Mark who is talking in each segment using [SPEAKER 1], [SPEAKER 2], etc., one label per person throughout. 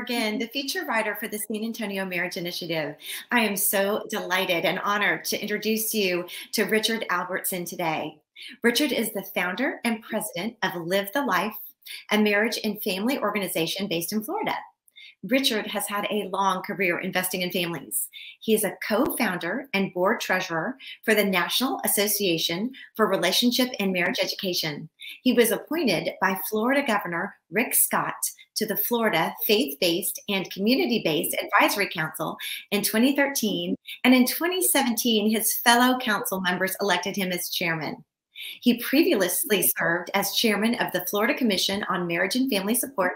[SPEAKER 1] Morgan, the feature writer for the San Antonio Marriage Initiative. I am so delighted and honored to introduce you to Richard Albertson today. Richard is the founder and president of Live the Life, a marriage and family organization based in Florida. Richard has had a long career investing in families. He is a co-founder and board treasurer for the National Association for Relationship and Marriage Education. He was appointed by Florida Governor Rick Scott to the Florida Faith-Based and Community-Based Advisory Council in 2013, and in 2017, his fellow council members elected him as chairman. He previously served as chairman of the Florida Commission on Marriage and Family Support,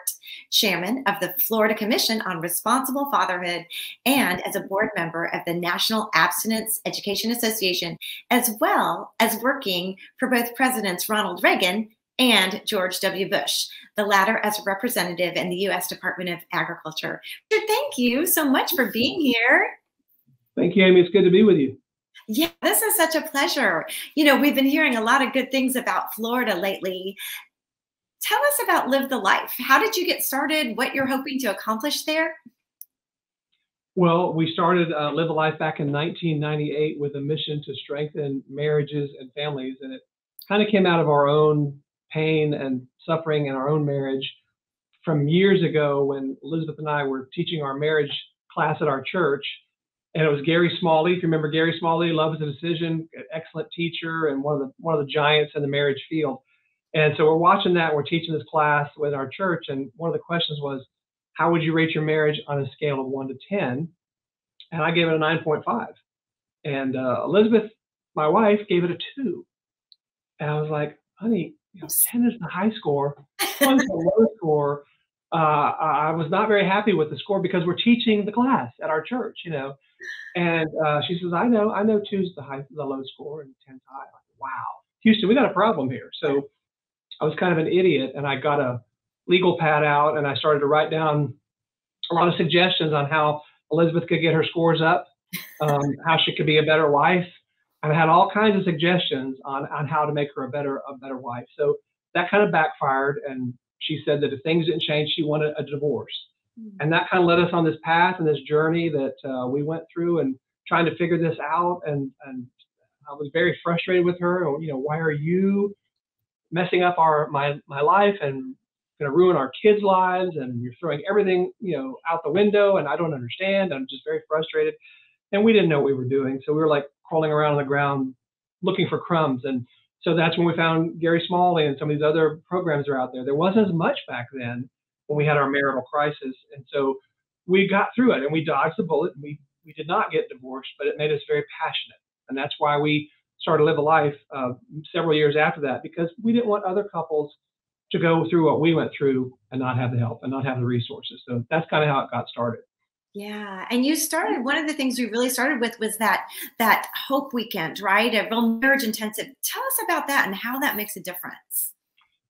[SPEAKER 1] chairman of the Florida Commission on Responsible Fatherhood, and as a board member of the National Abstinence Education Association, as well as working for both Presidents Ronald Reagan and George W. Bush, the latter as a representative in the U.S. Department of Agriculture. Richard, thank you so much for being here.
[SPEAKER 2] Thank you, Amy. It's good to be with you.
[SPEAKER 1] Yeah, this is such a pleasure. You know, we've been hearing a lot of good things about Florida lately. Tell us about Live the Life. How did you get started? What you're hoping to accomplish there?
[SPEAKER 2] Well, we started Live the Life back in 1998 with a mission to strengthen marriages and families. And it kind of came out of our own pain and suffering in our own marriage from years ago when Elizabeth and I were teaching our marriage class at our church. And it was Gary Smalley. If you remember Gary Smalley, Love is a Decision, an excellent teacher and one of the giants in the marriage field. And so we're watching that. We're teaching this class with our church. And one of the questions was, how would you rate your marriage on a scale of 1 to 10? And I gave it a 9.5. And Elizabeth, my wife, gave it a 2. And I was like, honey, 10 is the high score, 1 is the low score. I was not very happy with the score because we're teaching the class at our church, you know. And she says, I know 2's the low score and 10's high. I'm like, wow, Houston, we got a problem here. So I was kind of an idiot, and I got a legal pad out, and I started to write down a lot of suggestions on how Elizabeth could get her scores up, how she could be a better wife. And I had all kinds of suggestions on how to make her a better wife. So that kind of backfired, and she said that if things didn't change, she wanted a divorce. And that kind of led us on this path and this journey that we went through and trying to figure this out. And I was very frustrated with her. You know, why are you messing up my life and going to ruin our kids' lives? And you're throwing everything, you know, out the window. And I don't understand. I'm just very frustrated. And we didn't know what we were doing. So we were like crawling around on the ground looking for crumbs. And so that's when we found Gary Smalley and some of these other programs are out there. There wasn't as much back then when we had our marital crisis. And so we got through it and we dodged the bullet. We did not get divorced, but it made us very passionate. And that's why we started Live a Life several years after that, because we didn't want other couples to go through what we went through and not have the help and not have the resources. So that's kind of how it got started.
[SPEAKER 1] Yeah. And you started, one of the things we really started with was that Hope Weekend, right? A real marriage intensive. Tell us about that and how that makes a difference.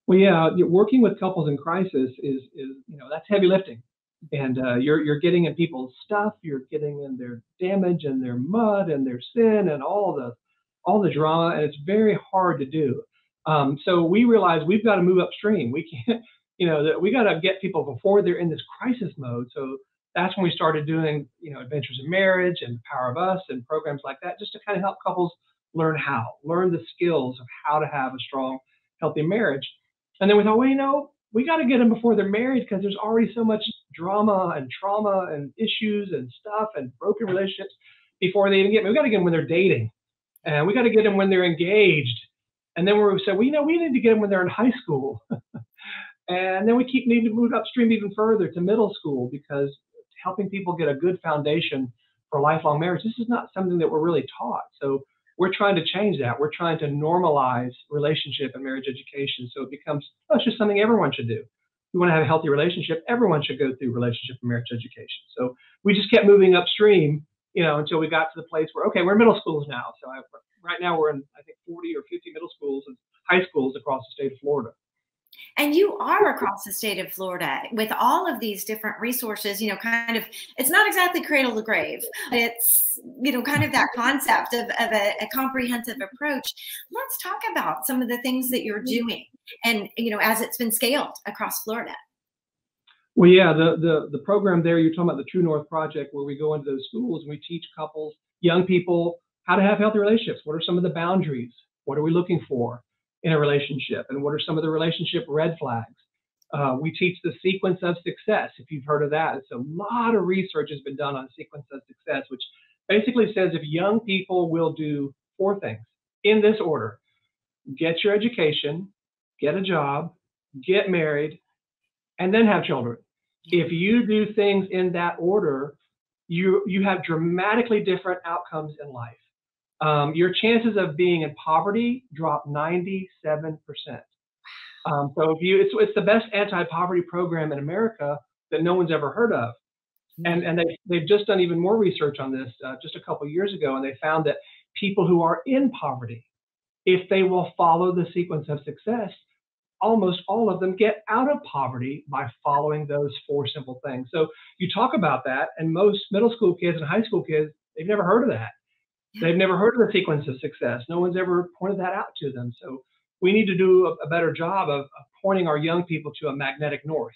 [SPEAKER 2] Well, yeah, working with couples in crisis is you know, that's heavy lifting. And you're getting in people's stuff, you're getting in their damage and their mud and their sin and all the drama, and it's very hard to do. So we realized we've got to move upstream. We can't, you know, that we got to get people before they're in this crisis mode. So that's when we started doing, you know, Adventures in Marriage and Power of Us and programs like that, just to kind of help couples learn the skills of how to have a strong, healthy marriage. And then we thought, well, you know, we got to get them before they're married because there's already so much drama and trauma and issues and stuff and broken relationships before they even get married. We got to get them when they're dating, and we got to get them when they're engaged. And then we said, well, you know, we need to get them when they're in high school. And then we need to move upstream even further to middle school, because helping people get a good foundation for lifelong marriage, this is not something that we're really taught. So we're trying to change that. We're trying to normalize relationship and marriage education. So it becomes, oh, it's just something everyone should do. If you want to have a healthy relationship, everyone should go through relationship and marriage education. So we just kept moving upstream, you know, until we got to the place where, okay, we're in middle schools now. So right now we're in, I think, 40 or 50 middle schools and high schools across the state of Florida.
[SPEAKER 1] And you are across the state of Florida with all of these different resources, you know, kind of, it's not exactly cradle to grave. It's, you know, kind of that concept of a comprehensive approach. Let's talk about some of the things that you're doing and, you know, as it's been scaled across Florida.
[SPEAKER 2] Well, yeah, the program there, you're talking about the True North Project, where we go into those schools and we teach couples, young people, how to have healthy relationships. What are some of the boundaries? What are we looking for in a relationship? And what are some of the relationship red flags? We teach the sequence of success, if you've heard of that. It's a lot of research has been done on sequence of success, which basically says if young people will do four things in this order: get your education, get a job, get married, and then have children.
[SPEAKER 1] Yeah.
[SPEAKER 2] If you do things in that order, you have dramatically different outcomes in life. Your chances of being in poverty drop 97%. So if you, it's the best anti-poverty program in America that no one's ever heard of. And they've just done even more research on this just a couple of years ago, and they found that people who are in poverty, if they will follow the sequence of success, almost all of them get out of poverty by following those four simple things. So you talk about that, and most middle school kids and high school kids, they've never heard of that.
[SPEAKER 1] Yeah.
[SPEAKER 2] They've never heard of the sequence of success. No one's ever pointed that out to them. So we need to do a better job of pointing our young people to a magnetic north.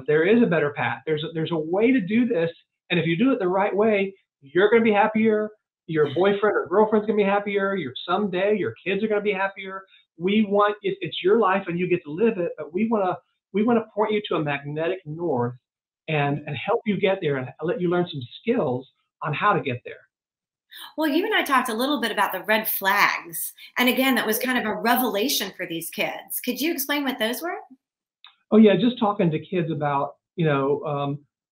[SPEAKER 2] There is a better path. There's a way to do this, and if you do it the right way, you're going to be happier. Your boyfriend or girlfriend's going to be happier. Someday your kids are going to be happier. We want it's your life and you get to live it, but we want to point you to a magnetic north and help you get there and let you learn some skills on how to get there.
[SPEAKER 1] Well, you and I talked a little bit about the red flags. And again, that was kind of a revelation for these kids. Could you explain what those were?
[SPEAKER 2] Oh yeah, just talking to kids about,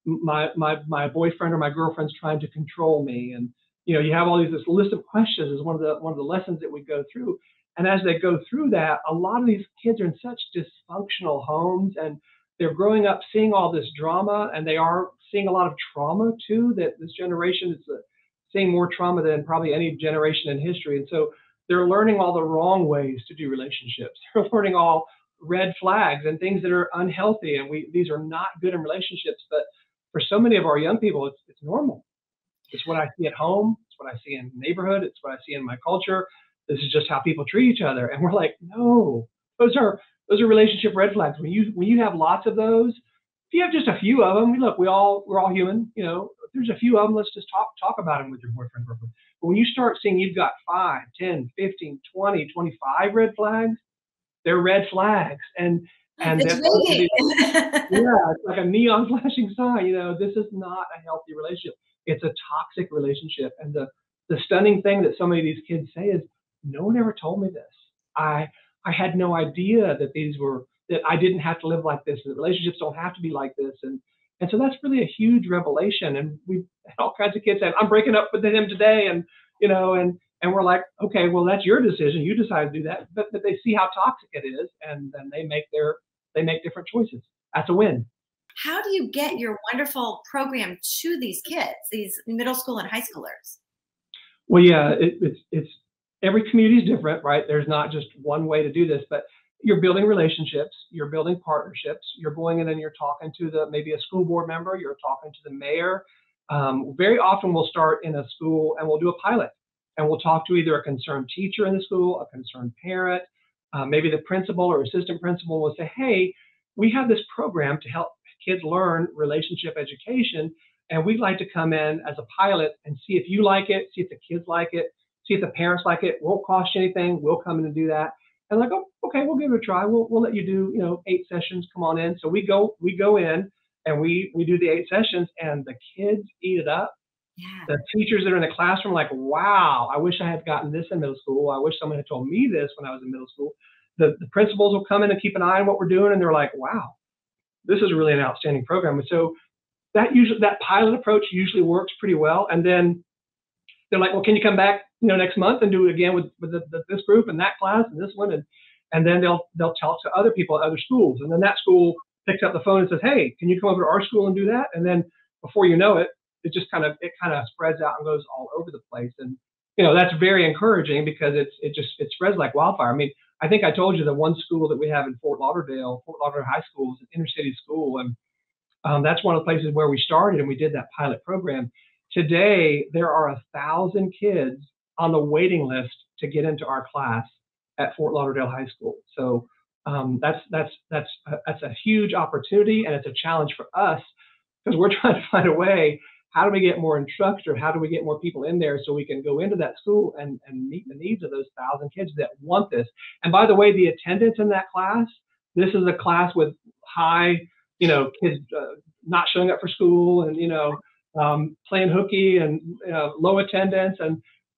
[SPEAKER 2] my boyfriend or my girlfriend's trying to control me, and you have all this list of questions is one of the lessons that we go through. And as they go through that, a lot of these kids are in such dysfunctional homes, and they're growing up seeing all this drama, and they are seeing a lot of trauma too. That this generation is seeing more trauma than probably any generation in history, and so they're learning all the wrong ways to do relationships. They're learning all red flags and things that are unhealthy, and these are not good in relationships. But for so many of our young people, it's normal. It's what I see at home. It's what I see in the neighborhood. It's what I see in my culture. This is just how people treat each other. And we're like, no, those are relationship red flags. When you have lots of those, if you have just a few of them, look, we're all human. If there's a few of them, let's just talk about them with your boyfriend, girlfriend. But when you start seeing you've got 5, 10, 15, 20, 25 red flags, they're red flags. And
[SPEAKER 1] It's
[SPEAKER 2] that's
[SPEAKER 1] waiting.
[SPEAKER 2] yeah, it's like a neon flashing sign. This is not a healthy relationship. It's a toxic relationship. And the stunning thing that so many of these kids say is, no one ever told me this. I had no idea that I didn't have to live like this. That relationships don't have to be like this. And so that's really a huge revelation. And we had all kinds of kids saying, I'm breaking up with him today, and we're like, okay, well, that's your decision. You decide to do that. But they see how toxic it is, and then they make different choices. That's a win.
[SPEAKER 1] How do you get your wonderful program to these kids, these middle school and high schoolers?
[SPEAKER 2] Well, yeah, it's every community is different, right? There's not just one way to do this, but you're building relationships, you're building partnerships, you're going in and you're talking to maybe a school board member, you're talking to the mayor. Very often we'll start in a school and we'll do a pilot, and we'll talk to either a concerned teacher in the school, a concerned parent, maybe the principal or assistant principal will say, hey, we have this program to help kids learn relationship education, and we'd like to come in as a pilot and see if you like it, see if the kids like it, see if the parents like it. Won't cost you anything. We'll come in and do that. And like, oh, okay, we'll give it a try. We'll let you do 8 sessions. Come on in. So we go in and we do the 8 sessions, and the kids eat it up.
[SPEAKER 1] Yeah.
[SPEAKER 2] The teachers that are in the classroom are like, wow, I wish I had gotten this in middle school. I wish someone had told me this when I was in middle school. The principals will come in and keep an eye on what we're doing, and they're like, wow, this is really an outstanding program. And so that pilot approach usually works pretty well. And then they're like, well, can you come back, next month and do it again with this group and that class and this one, and then they'll talk to other people at other schools, and then that school picks up the phone and says, hey, can you come over to our school and do that? And then before you know it, it kind of spreads out and goes all over the place. And that's very encouraging because it spreads like wildfire. I mean, I think I told you the one school that we have in Fort Lauderdale High School, is an inner city school, and that's one of the places where we started and we did that pilot program. Today, there are 1,000 kids on the waiting list to get into our class at Fort Lauderdale High School. So That's a huge opportunity, and it's a challenge for us because we're trying to find a way. How do we get more instructors? How do we get more people in there so we can go into that school and meet the needs of those 1,000 kids that want this? And by the way, the attendance in that class, this is a class with high, kids not showing up for school and, playing hooky and low attendance,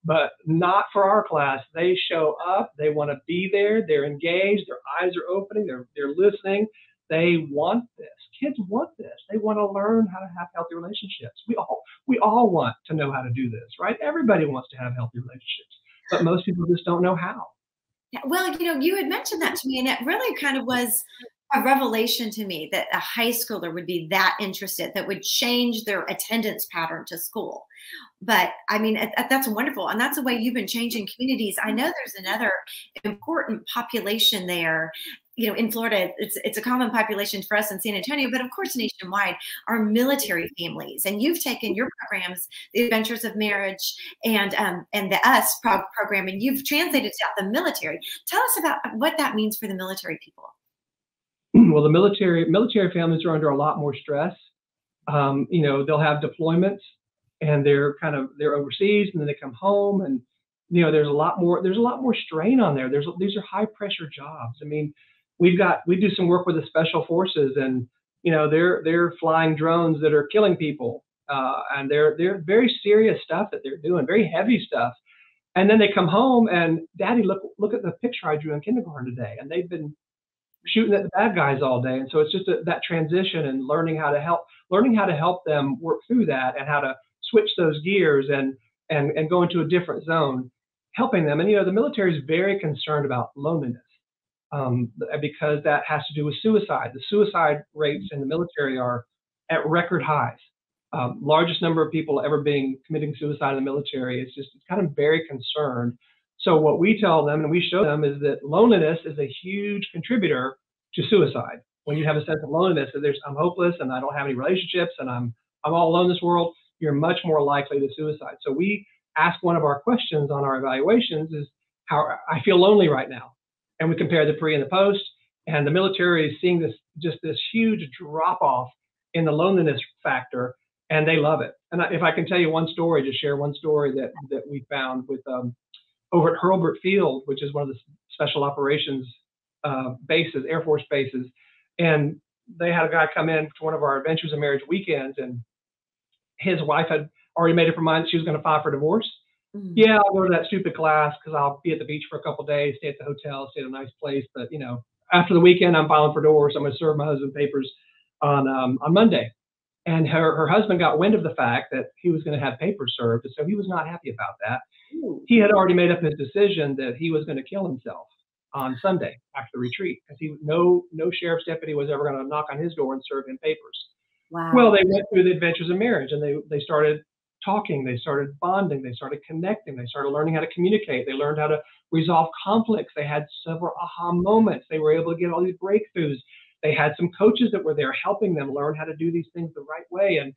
[SPEAKER 2] but not for our class. They show up, they want to be there, they're engaged, their eyes are opening, they're listening. They want this. Kids want this. They want to learn how to have healthy relationships. We all want to know how to do this, right? Everybody wants to have healthy relationships, but most people just don't know how.
[SPEAKER 1] Yeah, well, you had mentioned that to me, and it really kind of was a revelation to me that a high schooler would be that interested, that would change their attendance pattern to school. But I mean, that's wonderful. And that's the way you've been changing communities. I know there's another important population there. In Florida, it's a common population for us in San Antonio, but of course nationwide, are military families. And you've taken your programs, the Adventures of Marriage and the program, and you've translated it out the military. Tell us about what that means for the military people.
[SPEAKER 2] Well, the military families are under a lot more stress. They'll have deployments, and they're overseas, and then they come home, and there's a lot more strain on there. These are high pressure jobs. I mean, we do some work with the special forces, and they're flying drones that are killing people, and they're very serious stuff that they're doing, very heavy stuff. And then they come home and, Daddy, look at the picture I drew in kindergarten today, and they've been shooting at the bad guys all day. And so it's just that transition and learning how to help them work through that, and how to switch those gears and go into a different zone, helping them. And the military is very concerned about loneliness, because that has to do with suicide. The suicide rates in the military are at record highs. Largest number of people ever committing suicide in the military. It's kind of very concerned. So what we tell them and we show them is that loneliness is a huge contributor to suicide. When you have a sense of loneliness, that I'm hopeless and I don't have any relationships and I'm all alone in this world, you're much more likely to suicide. So we ask, one of our questions on our evaluations is, how I feel lonely right now. And we compare the pre and the post, and the military is seeing this huge drop off in the loneliness factor, and they love it. And if I can tell you one story, just share one story that we found with over at Hurlburt Field, which is one of the special operations bases, Air Force bases. And they had a guy come in to one of our Adventures in Marriage weekends, and his wife had already made up her mind that she was going to file for divorce. Mm-hmm. Yeah, I'll go to that stupid class because I'll be at the beach for a couple of days, stay at the hotel, stay at a nice place. But after the weekend, I'm filing for divorce. I'm going to serve my husband papers on Monday. And her husband got wind of the fact that he was going to have papers served, and so he was not happy about that. Ooh. He had already made up his decision that he was going to kill himself on Sunday after the retreat, because no sheriff's deputy was ever going to knock on his door and serve him papers. Wow. Well, they went through the Adventures of Marriage, and they started talking, they started bonding, they started connecting, they started learning how to communicate, they learned how to resolve conflicts, they had several aha moments, they were able to get all these breakthroughs. They had some coaches that were there helping them learn how to do these things the right way.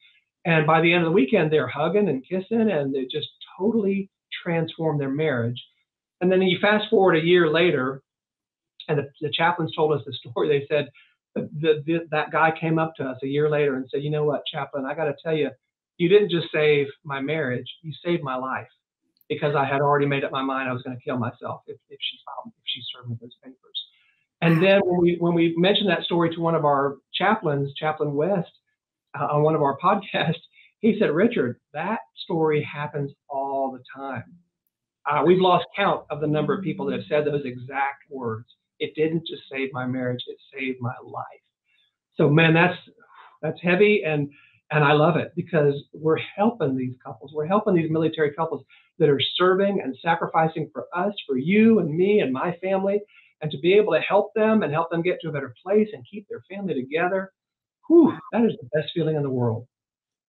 [SPEAKER 2] And by the end of the weekend, they're hugging and kissing, and they just totally transformed their marriage. And then you fast forward a year later, and the chaplains told us the story. They said that guy came up to us a year later and said, "You know what, chaplain, I got to tell you, you didn't just save my marriage, you saved my life, because I had already made up my mind I was going to kill myself if she served me those papers." And then when we mentioned that story to one of our chaplains, Chaplain West, on one of our podcasts, he said, "Richard, that story happens all the time. We've lost count of the number of people that have said those exact words. It didn't just save my marriage, it saved my life." So man, that's heavy, and I love it, because we're helping these couples. We're helping these military couples that are serving and sacrificing for us, for you and me and my family. And to be able to help them and help them get to a better place and keep their family together, that is the best feeling in the world.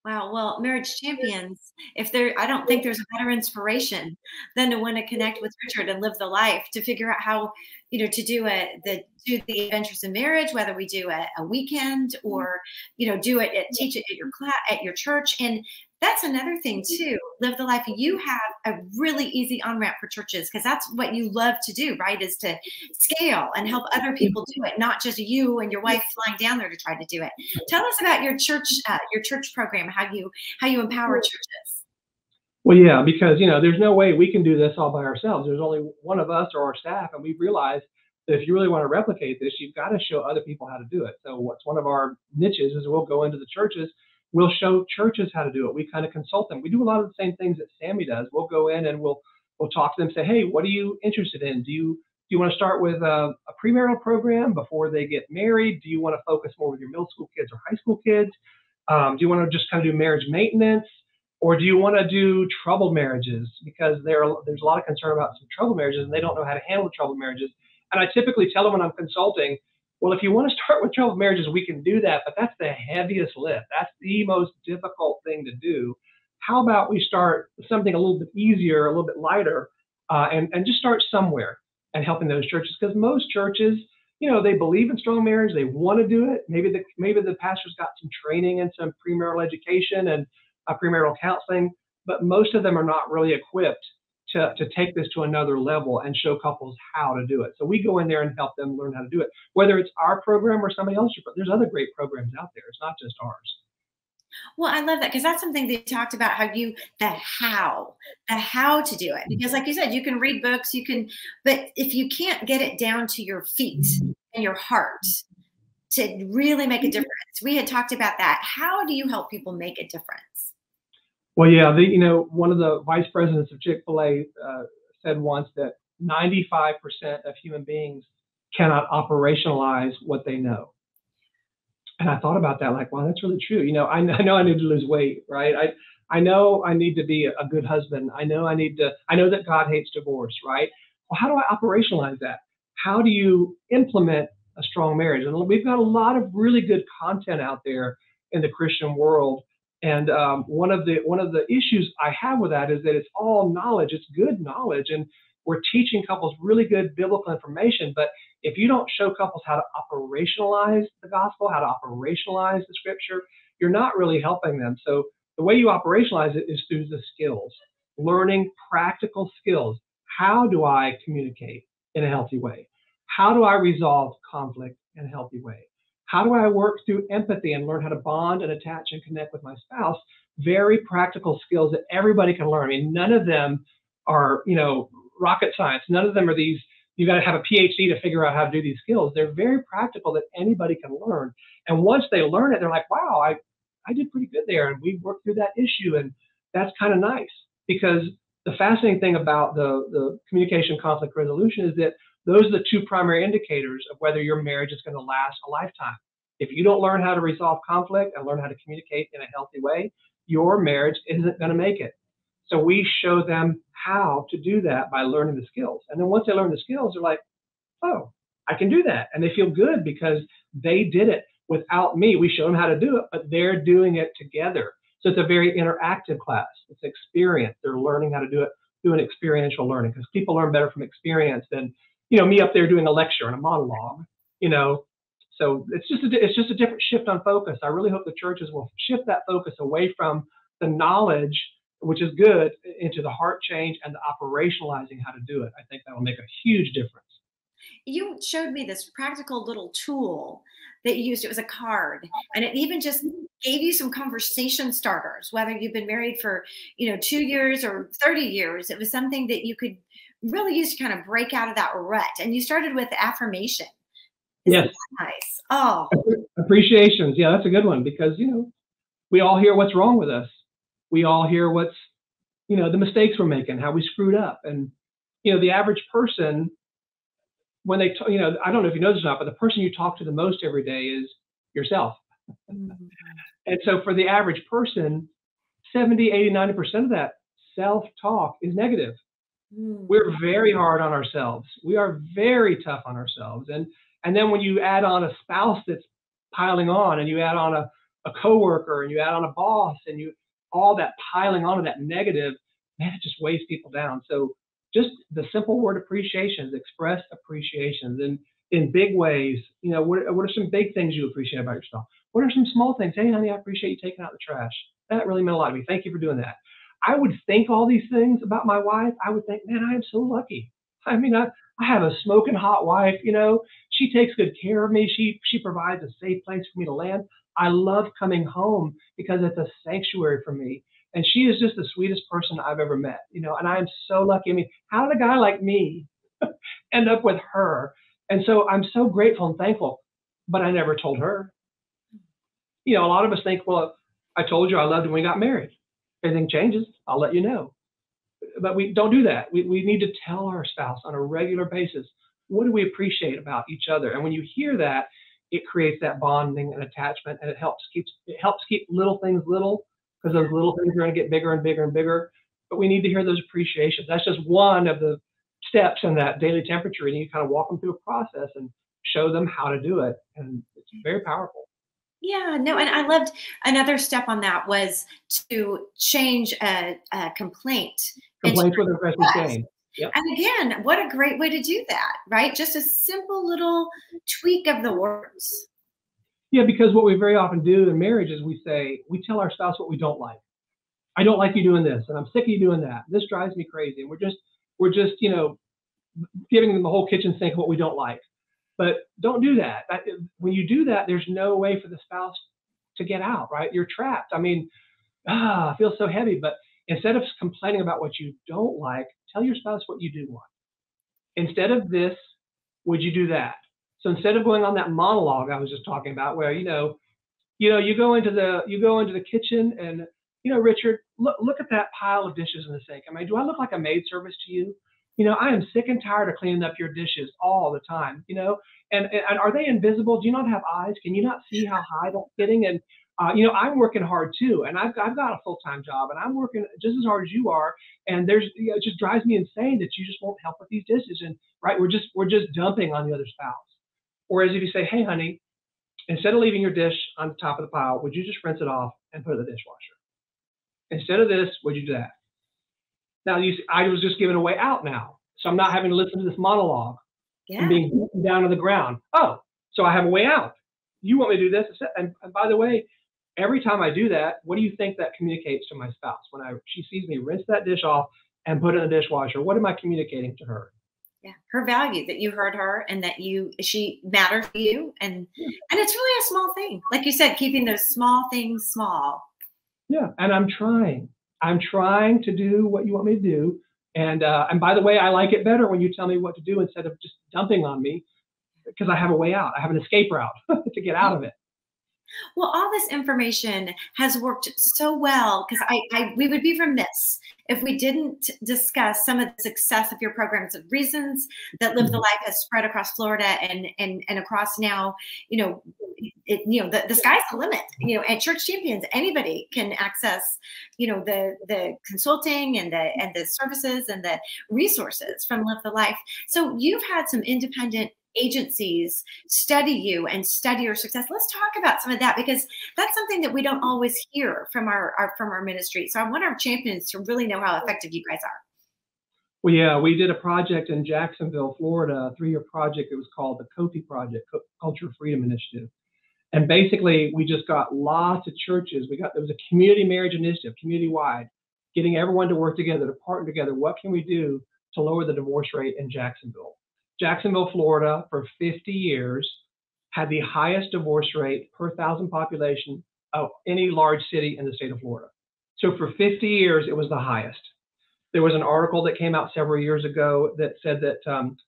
[SPEAKER 1] Wow. Well, Marriage Champions, I don't think there's a better inspiration than to want to connect with Richard and live the life, to figure out how, to do the Adventures in Marriage, whether we do a weekend or, teach it at your class, at your church. And That's another thing too. Live the life. You have a really easy on-ramp for churches because that's what you love to do, right? Is to scale and help other people do it, not just you and your wife flying down there to try to do it. Tell us about your church program, how you empower churches.
[SPEAKER 2] Well, yeah, because there's no way we can do this all by ourselves. There's only one of us or our staff, and we've realized that if you really want to replicate this, you've got to show other people how to do it. So what's one of our niches is we'll go into the churches, we'll show churches how to do it. We kind of consult them. We do a lot of the same things that Sammy does. We'll go in and we'll talk to them, say, hey, what are you interested in? Do you want to start with a premarital program before they get married? Do you want to focus more with your middle school kids or high school kids? Do you want to just kind of do marriage maintenance? Or do you want to do troubled marriages? Because there's a lot of concern about some troubled marriages, and they don't know how to handle troubled marriages. And I typically tell them when I'm consulting, well, if you want to start with troubled marriages, we can do that, but that's the heaviest lift. That's the most difficult thing to do. How about we start with something a little bit easier, a little bit lighter, and just start somewhere and helping those churches? Because most churches, they believe in strong marriage. They want to do it. Maybe the pastor's got some training and some premarital education and premarital counseling, but most of them are not really equipped to take this to another level and show couples how to do it. So we go in there and help them learn how to do it. Whether it's our program or somebody else's, there's other great programs out there. It's not just ours.
[SPEAKER 1] Well, I love that because that's something that you talked about the how to do it. Because like you said, you can read books, but if you can't get it down to your feet and your heart to really make a difference, we had talked about that. How do you help people make a difference?
[SPEAKER 2] Well, yeah, one of the vice presidents of Chick-fil-A said once that 95% of human beings cannot operationalize what they know. And I thought about that, like, wow, that's really true. I know I need to lose weight, right? I know I need to be a good husband. I know that God hates divorce, right? Well, how do I operationalize that? How do you implement a strong marriage? And we've got a lot of really good content out there in the Christian world. And one of the issues I have with that is that it's all knowledge. It's good knowledge, and we're teaching couples really good biblical information. But if you don't show couples how to operationalize the gospel, how to operationalize the scripture, you're not really helping them. So the way you operationalize it is through the skills, learning practical skills. How do I communicate in a healthy way? How do I resolve conflict in a healthy way? How do I work through empathy and learn how to bond and attach and connect with my spouse? Very practical skills that everybody can learn. I mean, none of them are, rocket science. None of them are these, you got to have a PhD to figure out how to do these skills. They're very practical that anybody can learn. And once they learn it, they're like, wow, I did pretty good there. And we worked through that issue. And that's kind of nice, because the fascinating thing about the communication conflict resolution is that those are the two primary indicators of whether your marriage is going to last a lifetime. If you don't learn how to resolve conflict and learn how to communicate in a healthy way, your marriage isn't going to make it. So we show them how to do that by learning the skills. And then once they learn the skills, they're like, oh, I can do that. And they feel good because they did it without me. We show them how to do it, but they're doing it together. So it's a very interactive class. It's experience. They're learning how to do it through an experiential learning, because people learn better from experience than me up there doing a lecture and a monologue. So it's just a different shift on focus. I really hope the churches will shift that focus away from the knowledge, which is good, into the heart change and the operationalizing how to do it. I think that will make a huge difference.
[SPEAKER 1] You showed me this practical little tool that you used. It was a card, and it even just gave you some conversation starters, whether you've been married for 2 years or 30 years. It was something that you could really use to kind of break out of that rut. And you started with affirmation. Isn't
[SPEAKER 2] Yes.
[SPEAKER 1] that nice? Oh,
[SPEAKER 2] Appreciations. Yeah, that's a good one, because we all hear what's wrong with us. We all hear what's the mistakes we're making, how we screwed up. And the average person, when they I don't know if you know this or not, but the person you talk to the most every day is yourself. And so for the average person, 70, 80, 90% of that self-talk is negative. We're very hard on ourselves. We are very tough on ourselves. And then when you add on a spouse that's piling on, and you add on a coworker, and you add on a boss, and all that piling on of that negative, man, it just weighs people down. So just the simple word appreciations, express appreciations in big ways. What are some big things you appreciate about yourself? What are some small things? Hey, honey, I appreciate you taking out the trash. That really meant a lot to me. Thank you for doing that. I would think all these things about my wife. I would think, man, I am so lucky. I mean, I have a smoking hot wife. She takes good care of me. She provides a safe place for me to land. I love coming home because it's a sanctuary for me. And she is just the sweetest person I've ever met. And I am so lucky. I mean, how did a guy like me end up with her? And so I'm so grateful and thankful. But I never told her. A lot of us think, well, I told you I loved you when we got married. Everything changes, I'll let you know. But we don't do that. We need to tell our spouse on a regular basis, what do we appreciate about each other? And when you hear that, it creates that bonding and attachment, and it helps keep little things little, because those little things are going to get bigger and bigger and bigger. But we need to hear those appreciations. That's just one of the steps in that daily temperature, and you kind of walk them through a process and show them how to do it, and it's very powerful.
[SPEAKER 1] Yeah, no, and I loved another step on that was to change a complaint into
[SPEAKER 2] Complaints with aggressive
[SPEAKER 1] request.
[SPEAKER 2] shame. Yep.
[SPEAKER 1] And again, what a great way to do that, right? Just a simple little tweak of the words.
[SPEAKER 2] Yeah, because what we very often do in marriage is we tell our spouse what we don't like. I don't like you doing this, and I'm sick of you doing that. This drives me crazy. And we're just giving them the whole kitchen sink of what we don't like. But don't do that. When you do that, there's no way for the spouse to get out, right? You're trapped. I mean, I feel so heavy. But instead of complaining about what you don't like, tell your spouse what you do want. Instead of this, would you do that? So instead of going on that monologue I was just talking about, where you go into the kitchen and Richard, look at that pile of dishes in the sink. I mean, do I look like a maid service to you? I am sick and tired of cleaning up your dishes all the time. And are they invisible? Do you not have eyes? Can you not see how high that's getting? And I'm working hard too, and I've got a full-time job, and I'm working just as hard as you are. And it just drives me insane that you just won't help with these dishes. And right, we're just dumping on the other spouse. Whereas if you say, hey, honey, instead of leaving your dish on the top of the pile, would you just rinse it off and put it in the dishwasher? Instead of this, would you do that? Now, I was just giving a way out now. So I'm not having to listen to this monologue and being beaten down to the ground. Oh, so I have a way out. You want me to do this? And by the way, every time I do that, what do you think that communicates to my spouse? When she sees me rinse that dish off and put it in the dishwasher, what am I communicating to her?
[SPEAKER 1] Yeah, her value, that you heard her and that she matters to you. And it's really a small thing. Like you said, keeping those small things small.
[SPEAKER 2] Yeah, and I'm trying to do what you want me to do. And by the way, I like it better when you tell me what to do instead of just dumping on me, because I have a way out. I have an escape route to get out of it.
[SPEAKER 1] Well, all this information has worked so well, because we would be remiss if we didn't discuss some of the success of your programs, of reasons that Live the Life has spread across Florida and across now, the sky's the limit, at Church Champions, anybody can access, the consulting and the services and the resources from Live the Life. So you've had some independent agencies study you and study your success. Let's talk about some of that, because that's something that we don't always hear from our ministry. So I want our champions to really know how effective you guys are.
[SPEAKER 2] Well, yeah, we did a project in Jacksonville, Florida, a 3-year project. It was called the COFI Project, Culture Freedom Initiative. And basically, we just got lots of churches. There was a community marriage initiative, community-wide, getting everyone to work together, to partner together. What can we do to lower the divorce rate in Jacksonville? Jacksonville, Florida, for 50 years, had the highest divorce rate per 1,000 population of any large city in the state of Florida. So for 50 years, it was the highest. There was an article that came out several years ago that said that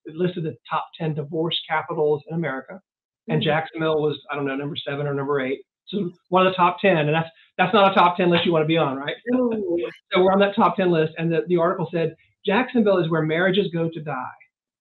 [SPEAKER 2] it listed the top 10 divorce capitals in America, and Jacksonville was, I don't know, number 7 or number 8. So one of the top 10, and that's not a top 10 list you want to be on, right? So we're on that top 10 list, and the article said Jacksonville is where marriages go to die.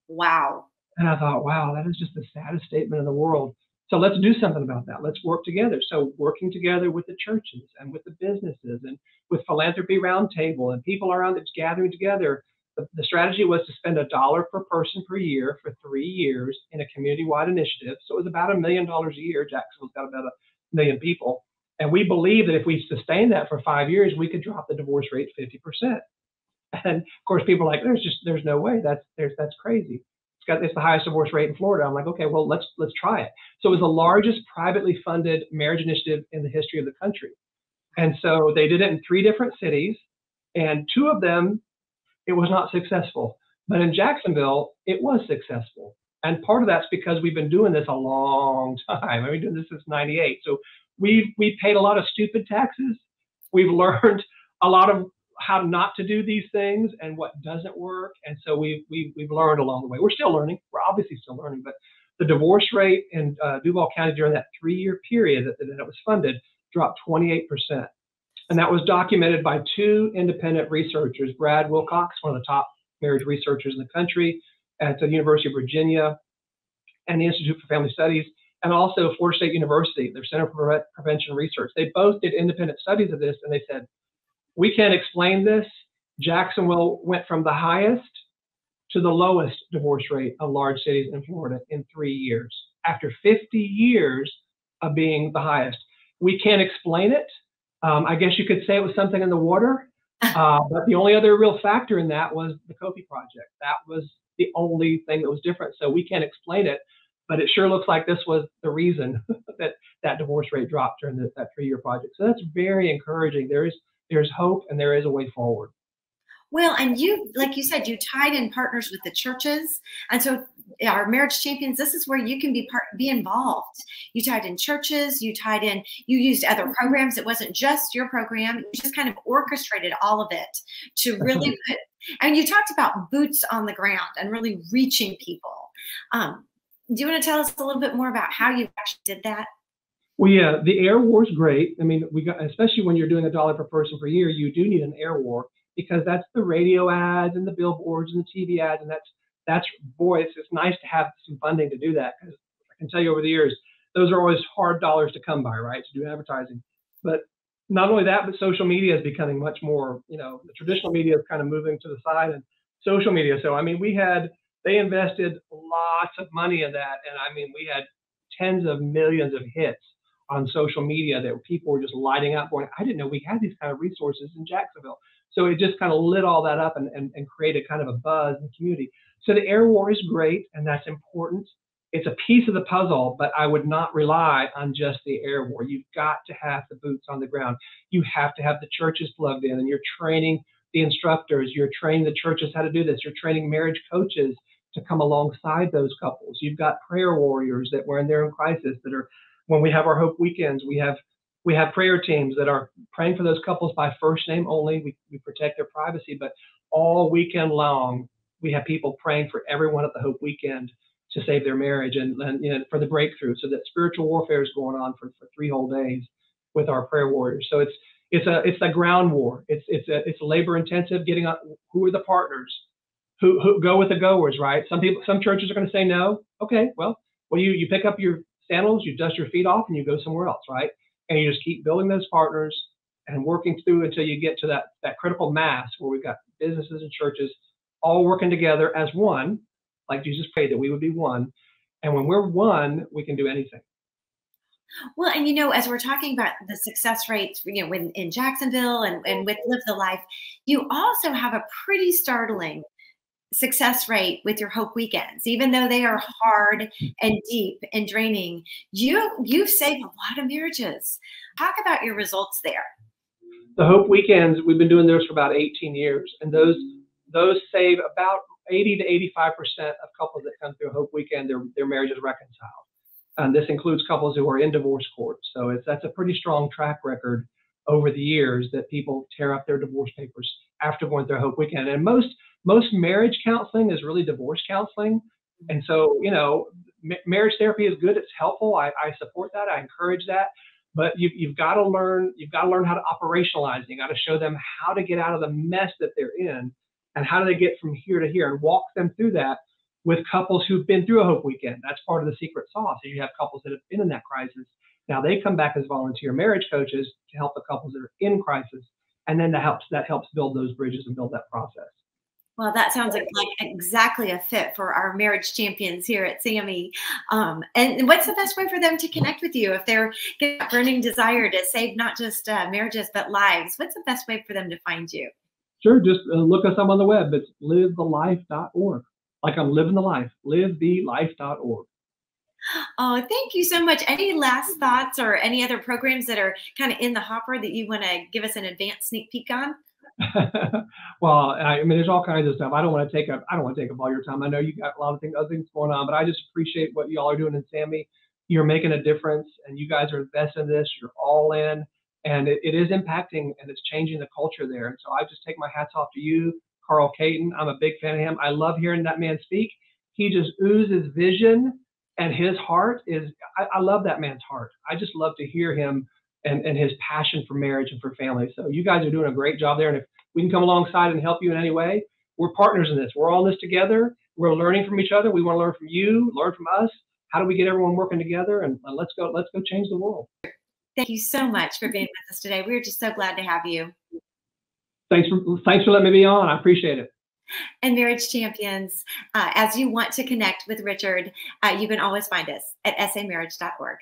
[SPEAKER 1] Wow.
[SPEAKER 2] And I thought, wow, that is just the saddest statement in the world. So let's do something about that. Let's work together. So working together with the churches and with the businesses and with Philanthropy Roundtable and people around that's gathering together. The strategy was to spend $1 per person per year for 3 years in a community-wide initiative. So it was about $1 million a year. Jacksonville's got about 1 million people. And we believe that if we sustain that for 5 years, we could drop the divorce rate 50%. And of course, people are like, there's no way. That's crazy. It's the highest divorce rate in Florida. I'm like, okay, well, let's try it. So it was the largest privately funded marriage initiative in the history of the country. And so they did it in 3 different cities, and 2 of them, it was not successful. But in Jacksonville, it was successful. And part of that's because we've been doing this a long time. I've been doing this since '98. So we've paid a lot of stupid taxes. We've learned a lot of how not to do these things and what doesn't work. And so we've learned along the way. We're still learning. We're obviously still learning. But the divorce rate in Duval County during that 3-year period that it was funded dropped 28%. And that was documented by 2 independent researchers, Brad Wilcox, one of the top marriage researchers in the country at the University of Virginia and the Institute for Family Studies, and also Florida State University, their Center for Prevention Research. They both did independent studies of this, and they said, we can't explain this. Jacksonville went from the highest to the lowest divorce rate of large cities in Florida in 3 years, after 50 years of being the highest. We can't explain it. I guess you could say it was something in the water, but the only other real factor in that was the Kofi project. That was the only thing that was different. So we can't explain it, but it sure looks like this was the reason that divorce rate dropped during that 3-year project. So that's very encouraging. There's hope, and there is a way forward.
[SPEAKER 1] Well, and you, like you said, you tied in partners with the churches. And so our marriage champions, this is where you can be involved. You tied in churches, you used other programs. It wasn't just your program. You just kind of orchestrated all of it to really put, and you talked about boots on the ground and really reaching people. Do you want to tell us a little bit more about how you actually did that?
[SPEAKER 2] Well, yeah, the air war is great. I mean, especially when you're doing $1 per person per year, you do need an air war, because that's the radio ads and the billboards and the TV ads, and that's boy, it's nice to have some funding to do that, because I can tell you over the years, those are always hard dollars to come by, right, to do advertising. But not only that, but social media is becoming much more, the traditional media is kind of moving to the side, and social media. So I mean, they invested lots of money in that, and I mean, we had tens of millions of hits on social media that people were just lighting up going, I didn't know we had these kind of resources in Jacksonville. So it just kind of lit all that up and created kind of a buzz in the community. So the air war is great, and that's important. It's a piece of the puzzle, but I would not rely on just the air war. You've got to have the boots on the ground. You have to have the churches plugged in, and you're training the instructors. You're training the churches how to do this. You're training marriage coaches to come alongside those couples. You've got prayer warriors that when they're in crisis, that are, when we have our Hope Weekends, we have prayer teams that are praying for those couples by first name only. We protect their privacy, but all weekend long, we have people praying for everyone at the Hope Weekend to save their marriage and for the breakthrough. So that spiritual warfare is going on for 3 whole days with our prayer warriors. So it's a ground war. It's labor intensive. Getting on, who are the partners? Who go with the goers, right? Some churches are going to say no. Okay, well you pick up your sandals, you dust your feet off, and you go somewhere else, right? And you just keep building those partners and working through until you get to that critical mass where we've got businesses and churches all working together as one, like Jesus prayed that we would be one. And when we're one, we can do anything.
[SPEAKER 1] Well, and as we're talking about the success rates, when in Jacksonville and with Live the Life, you also have a pretty startling success rate with your Hope Weekends. Even though they are hard and deep and draining, you've saved a lot of marriages. Talk about your results there.
[SPEAKER 2] The Hope Weekends, we've been doing those for about 18 years, and those save about 80 to 85% of couples that come through a Hope Weekend, their marriage is reconciled. And this includes couples who are in divorce court. So that's a pretty strong track record over the years that people tear up their divorce papers after going through a Hope Weekend. And most marriage counseling is really divorce counseling. And so, marriage therapy is good. It's helpful. I support that. I encourage that. But you've got to learn how to operationalize. You got to show them how to get out of the mess that they're in and how do they get from here to here, and walk them through that with couples who've been through a Hope Weekend. That's part of the secret sauce. You have couples that have been in that crisis. Now they come back as volunteer marriage coaches to help the couples that are in crisis. And then that helps build those bridges and build that process.
[SPEAKER 1] Well, that sounds like exactly a fit for our marriage champions here at SAMI. And what's the best way for them to connect with you if they're getting a burning desire to save not just marriages, but lives? What's the best way for them to find you?
[SPEAKER 2] Sure. Just look us up on the web. It's livethelife.org. Like I'm living the life, livethelife.org.
[SPEAKER 1] Oh, thank you so much. Any last thoughts or any other programs that are kind of in the hopper that you want to give us an advanced sneak peek on?
[SPEAKER 2] Well, I mean, there's all kinds of stuff. I don't want to take up all your time. I know you got a lot of things, other things going on, but I just appreciate what y'all are doing in Sammy. You're making a difference, and you guys are invested in this. You're all in, and it is impacting, and it's changing the culture there. And so I just take my hats off to you, Carl Caton. I'm a big fan of him. I love hearing that man speak. He just oozes vision, and his heart is. I love that man's heart. I just love to hear him and his passion for marriage and for family. So you guys are doing a great job there. And if we can come alongside and help you in any way, we're partners in this. We're all in this together. We're learning from each other. We want to learn from you, learn from us. How do we get everyone working together? And let's go change the world.
[SPEAKER 1] Thank you so much for being with us today. We're just so glad to have you.
[SPEAKER 2] Thanks for letting me be on. I appreciate it.
[SPEAKER 1] And Marriage Champions, as you want to connect with Richard, you can always find us at samarriage.org.